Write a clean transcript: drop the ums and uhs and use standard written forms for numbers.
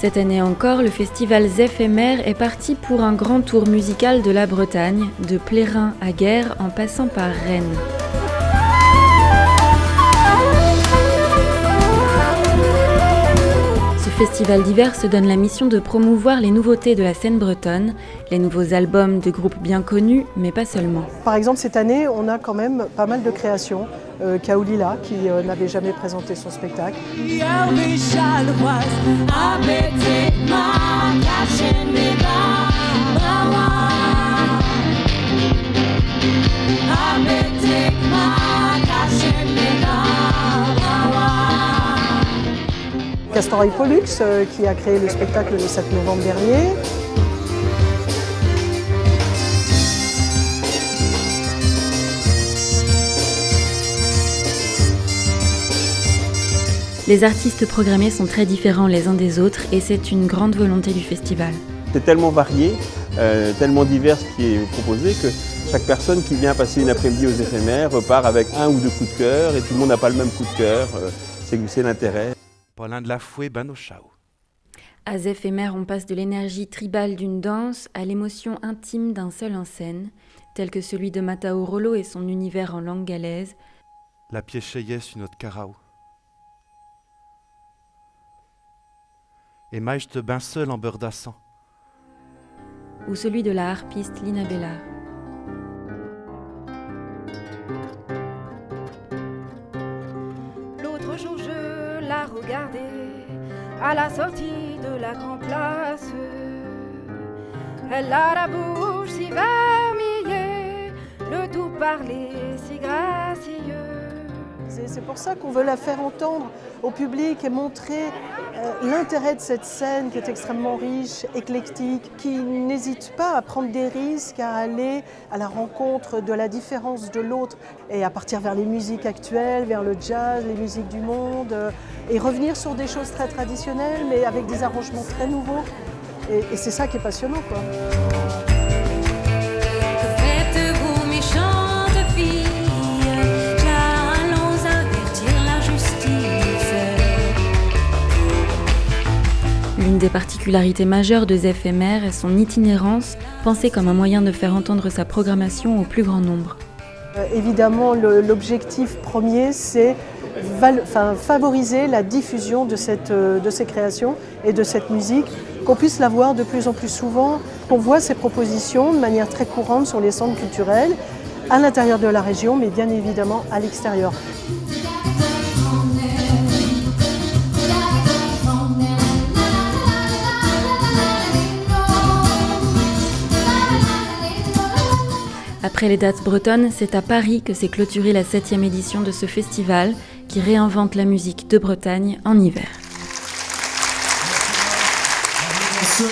Cette année encore, le festival Zéphémère est parti pour un grand tour musical de la Bretagne, de Plérin à Guères en passant par Rennes. Ce festival d'hiver se donne la mission de promouvoir les nouveautés de la scène bretonne, les nouveaux albums de groupes bien connus, mais pas seulement. Par exemple, cette année, on a quand même pas mal de créations. Kaolila, qui n'avait jamais présenté son spectacle. Castor et Pollux, qui a créé le spectacle le 7 novembre dernier. Les artistes programmés sont très différents les uns des autres et c'est une grande volonté du festival. C'est tellement varié, tellement divers ce qui est proposé que chaque personne qui vient passer une après-midi aux éphémères repart avec un ou deux coups de cœur et tout le monde n'a pas le même coup de cœur, c'est l'intérêt. Paulin de la Fouet, ben au chao. À Zéphémère, on passe de l'énergie tribale d'une danse à l'émotion intime d'un seul en scène, tel que celui de Matao Rollo et son univers en langue galaise. La piécheyesse une autre carao. Et moi, je te bain seul en beurre d'assan. Ou celui de la harpiste Lina Bellard. L'autre jour, je la regardais à la sortie de la grande place. Elle a la bouche si vermeillée, le tout parler si gracieux. C'est pour ça qu'on veut la faire entendre au public et montrer l'intérêt de cette scène qui est extrêmement riche, éclectique, qui n'hésite pas à prendre des risques, à aller à la rencontre de la différence de l'autre et à partir vers les musiques actuelles, vers le jazz, les musiques du monde et revenir sur des choses très traditionnelles mais avec des arrangements très nouveaux. Et c'est ça qui est passionnant, quoi. L'une des particularités majeures de Zéphémère est son itinérance, pensée comme un moyen de faire entendre sa programmation au plus grand nombre. Évidemment, l'objectif premier, c'est favoriser la diffusion de ces créations et de cette musique, qu'on puisse la voir de plus en plus souvent, qu'on voit ces propositions de manière très courante sur les centres culturels, à l'intérieur de la région, mais bien évidemment à l'extérieur. Après les dates bretonnes, c'est à Paris que s'est clôturée la 7e édition de ce festival qui réinvente la musique de Bretagne en hiver. Merci.